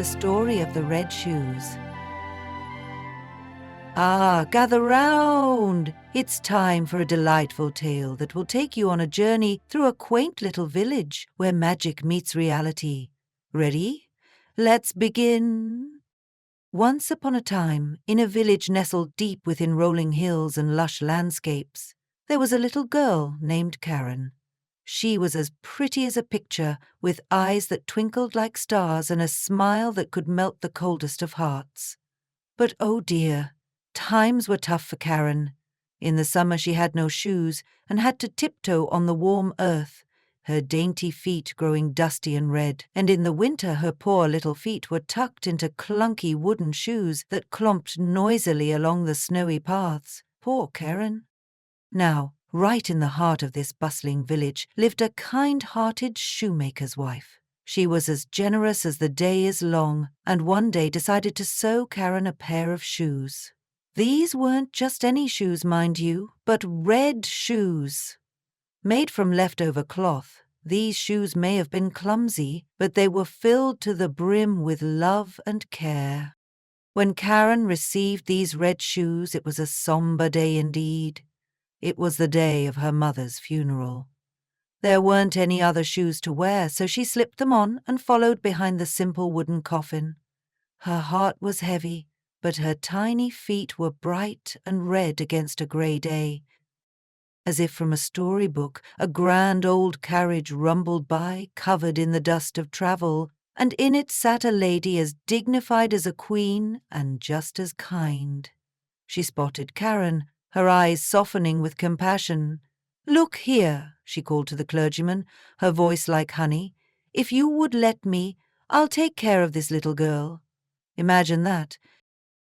The story of the red shoes. Ah, gather round! It's time for a delightful tale that will take you on a journey through a quaint little village where magic meets reality. Ready? Let's begin. Once upon a time, in a village nestled deep within rolling hills and lush landscapes, there was a little girl named Karen. She was as pretty as a picture, with eyes that twinkled like stars and a smile that could melt the coldest of hearts. But oh dear, times were tough for Karen. In the summer she had no shoes and had to tiptoe on the warm earth, her dainty feet growing dusty and red, and in the winter her poor little feet were tucked into clunky wooden shoes that clomped noisily along the snowy paths. Poor Karen. Now, right in the heart of this bustling village lived a kind-hearted shoemaker's wife. She was as generous as the day is long, and one day decided to sew Karen a pair of shoes. These weren't just any shoes, mind you, but red shoes. Made from leftover cloth, these shoes may have been clumsy, but they were filled to the brim with love and care. When Karen received these red shoes, it was a somber day indeed. It was the day of her mother's funeral. There weren't any other shoes to wear, so she slipped them on and followed behind the simple wooden coffin. Her heart was heavy, but her tiny feet were bright and red against a grey day. As if from a storybook, a grand old carriage rumbled by, covered in the dust of travel, and in it sat a lady as dignified as a queen and just as kind. She spotted Karen, her eyes softening with compassion. "Look here," she called to the clergyman, her voice like honey. "If you would let me, I'll take care of this little girl." Imagine that.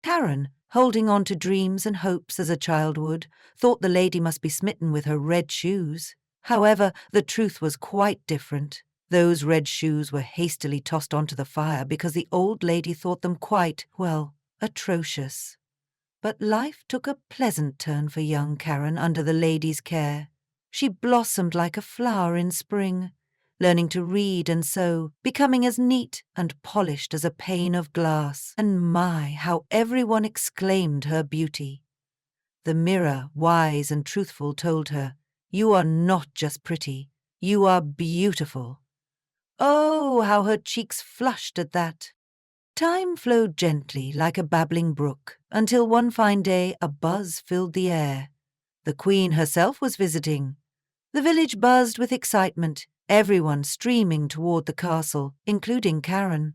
Karen, holding on to dreams and hopes as a child would, thought the lady must be smitten with her red shoes. However, the truth was quite different. Those red shoes were hastily tossed onto the fire because the old lady thought them quite, well, atrocious. But life took a pleasant turn for young Karen under the lady's care. She blossomed like a flower in spring, learning to read and sew, becoming as neat and polished as a pane of glass. And my, how everyone exclaimed her beauty. The mirror, wise and truthful, told her, "You are not just pretty, you are beautiful." Oh, how her cheeks flushed at that. Time flowed gently like a babbling brook, until one fine day a buzz filled the air. The Queen herself was visiting. The village buzzed with excitement, everyone streaming toward the castle, including Karen.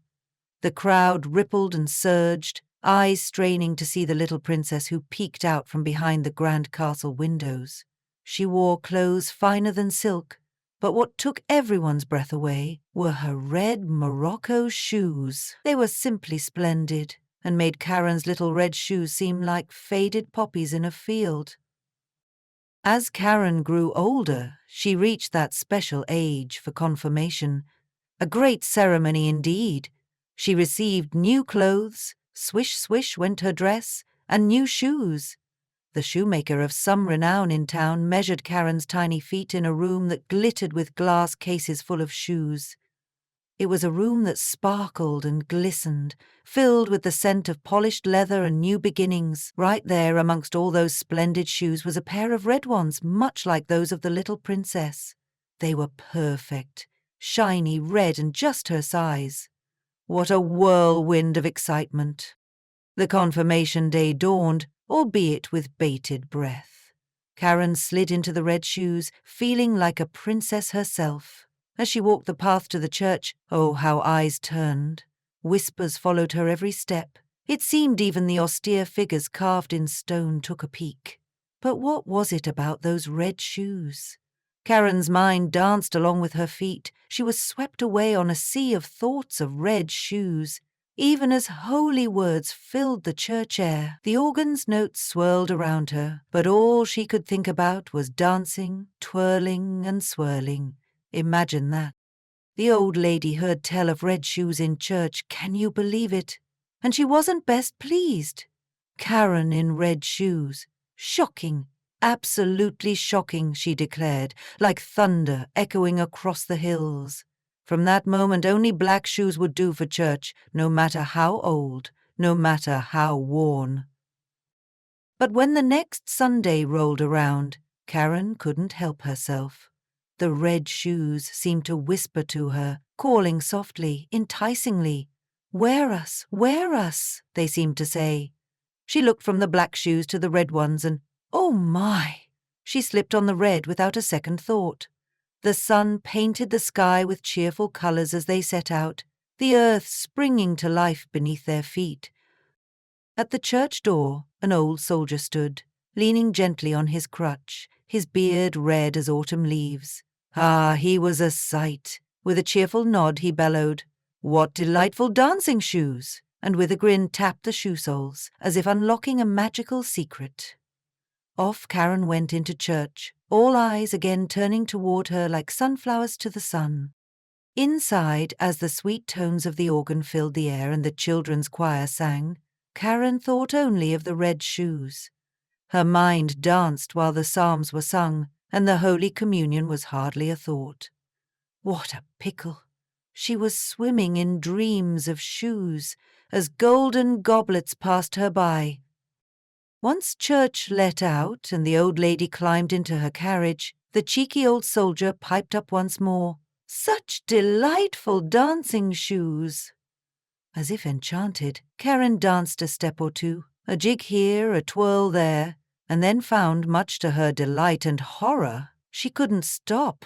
The crowd rippled and surged, eyes straining to see the little princess who peeked out from behind the grand castle windows. She wore clothes finer than silk, but what took everyone's breath away were her red Morocco shoes. They were simply splendid, and made Karen's little red shoes seem like faded poppies in a field. As Karen grew older, she reached that special age for confirmation. A great ceremony indeed. She received new clothes, swish swish went her dress, and new shoes. The shoemaker of some renown in town measured Karen's tiny feet in a room that glittered with glass cases full of shoes. It was a room that sparkled and glistened, filled with the scent of polished leather and new beginnings. Right there amongst all those splendid shoes was a pair of red ones, much like those of the little princess. They were perfect, shiny red and just her size. What a whirlwind of excitement! The confirmation day dawned, albeit with bated breath. Karen slid into the red shoes, feeling like a princess herself. As she walked the path to the church, oh, how eyes turned. Whispers followed her every step. It seemed even the austere figures carved in stone took a peek. But what was it about those red shoes? Karen's mind danced along with her feet. She was swept away on a sea of thoughts of red shoes. Even as holy words filled the church air, the organ's notes swirled around her, but all she could think about was dancing, twirling and swirling. Imagine that. The old lady heard tell of red shoes in church, can you believe it? And she wasn't best pleased. Karen in red shoes. Shocking, absolutely shocking, she declared, like thunder echoing across the hills. From that moment, only black shoes would do for church, no matter how old, no matter how worn. But when the next Sunday rolled around, Karen couldn't help herself. The red shoes seemed to whisper to her, calling softly, enticingly. "Wear us," they seemed to say. She looked from the black shoes to the red ones and, oh my! She slipped on the red without a second thought. The sun painted the sky with cheerful colors as they set out, the earth springing to life beneath their feet. At the church door, an old soldier stood, leaning gently on his crutch, his beard red as autumn leaves. Ah, he was a sight. With a cheerful nod he bellowed, "What delightful dancing shoes!" and with a grin tapped the shoe soles, as if unlocking a magical secret. Off Karen went into church, all eyes again turning toward her like sunflowers to the sun. Inside, as the sweet tones of the organ filled the air and the children's choir sang, Karen thought only of the red shoes. Her mind danced while the psalms were sung, and the Holy Communion was hardly a thought. What a pickle! She was swimming in dreams of shoes, as golden goblets passed her by. Once church let out and the old lady climbed into her carriage, the cheeky old soldier piped up once more, "Such delightful dancing shoes!" As if enchanted, Karen danced a step or two, a jig here, a twirl there, and then found, much to her delight and horror, she couldn't stop.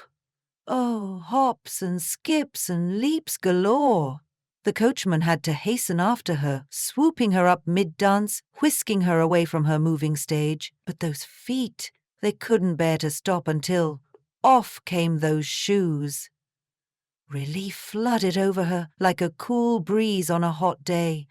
Oh, hops and skips and leaps galore! The coachman had to hasten after her, swooping her up mid-dance, whisking her away from her moving stage. But those feet, they couldn't bear to stop until off came those shoes. Relief flooded over her like a cool breeze on a hot day.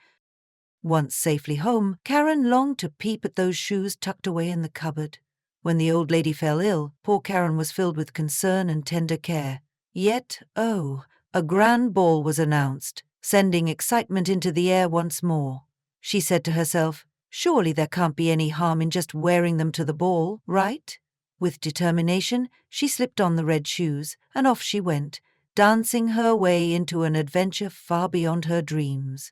Once safely home, Karen longed to peep at those shoes tucked away in the cupboard. When the old lady fell ill, poor Karen was filled with concern and tender care. Yet, oh, a grand ball was announced, sending excitement into the air once more. She said to herself, surely there can't be any harm in just wearing them to the ball, right? With determination, she slipped on the red shoes, and off she went, dancing her way into an adventure far beyond her dreams.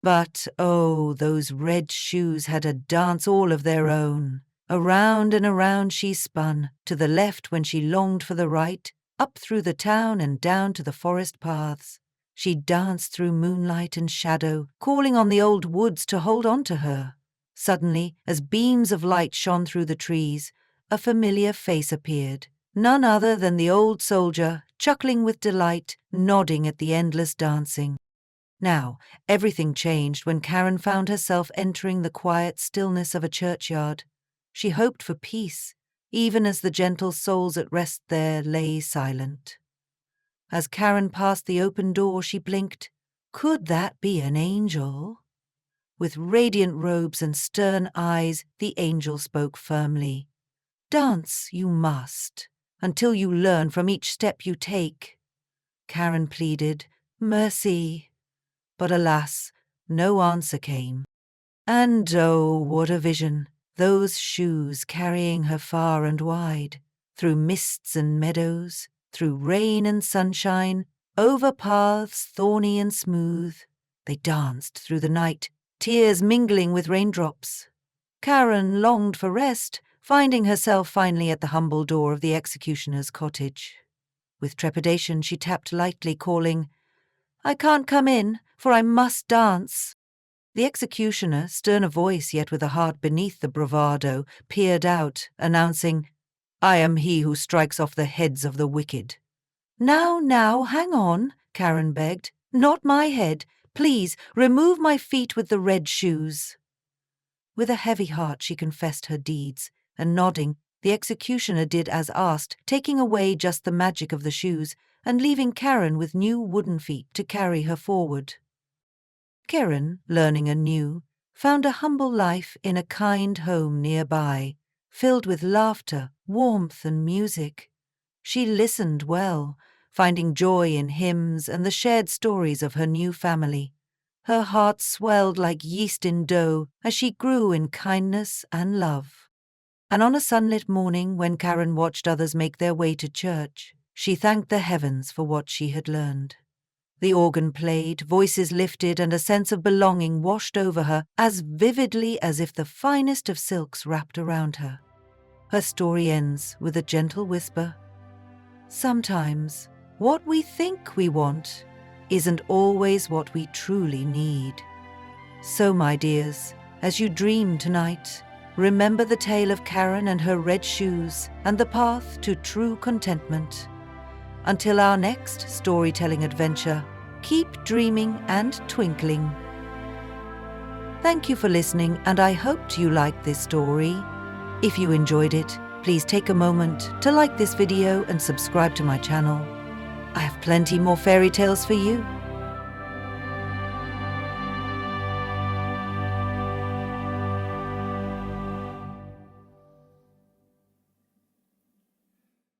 But, oh, those red shoes had a dance all of their own. Around and around she spun, to the left when she longed for the right, up through the town and down to the forest paths. She danced through moonlight and shadow, calling on the old woods to hold on to her. Suddenly, as beams of light shone through the trees, a familiar face appeared, none other than the old soldier, chuckling with delight, nodding at the endless dancing. Now, everything changed when Karen found herself entering the quiet stillness of a churchyard. She hoped for peace, even as the gentle souls at rest there lay silent. As Karen passed the open door, she blinked. Could that be an angel? With radiant robes and stern eyes, the angel spoke firmly. Dance you must, until you learn from each step you take. Karen pleaded, mercy. But alas, no answer came. And oh, what a vision! Those shoes carrying her far and wide, through mists and meadows, through rain and sunshine, over paths thorny and smooth. They danced through the night, tears mingling with raindrops. Karen longed for rest, finding herself finally at the humble door of the executioner's cottage. With trepidation she tapped lightly, calling, "I can't come in, for I must dance." The executioner, stern of voice yet with a heart beneath the bravado, peered out, announcing, "I am he who strikes off the heads of the wicked." Now, hang on," Karen begged. "Not my head. Please, remove my feet with the red shoes." With a heavy heart she confessed her deeds, and nodding, the executioner did as asked, taking away just the magic of the shoes and leaving Karen with new wooden feet to carry her forward. Karen, learning anew, found a humble life in a kind home nearby, filled with laughter, warmth, and music. She listened well, finding joy in hymns and the shared stories of her new family. Her heart swelled like yeast in dough as she grew in kindness and love. And on a sunlit morning, when Karen watched others make their way to church, She thanked the heavens for what she had learned. The organ played, voices lifted, and a sense of belonging washed over her as vividly as if the finest of silks wrapped around her. Her story ends with a gentle whisper. Sometimes, what we think we want isn't always what we truly need. So, my dears, as you dream tonight, remember the tale of Karen and her red shoes and the path to true contentment. Until our next storytelling adventure, keep dreaming and twinkling. Thank you for listening, and I hoped you liked this story. If you enjoyed it, please take a moment to like this video and subscribe to my channel. I have plenty more fairy tales for you.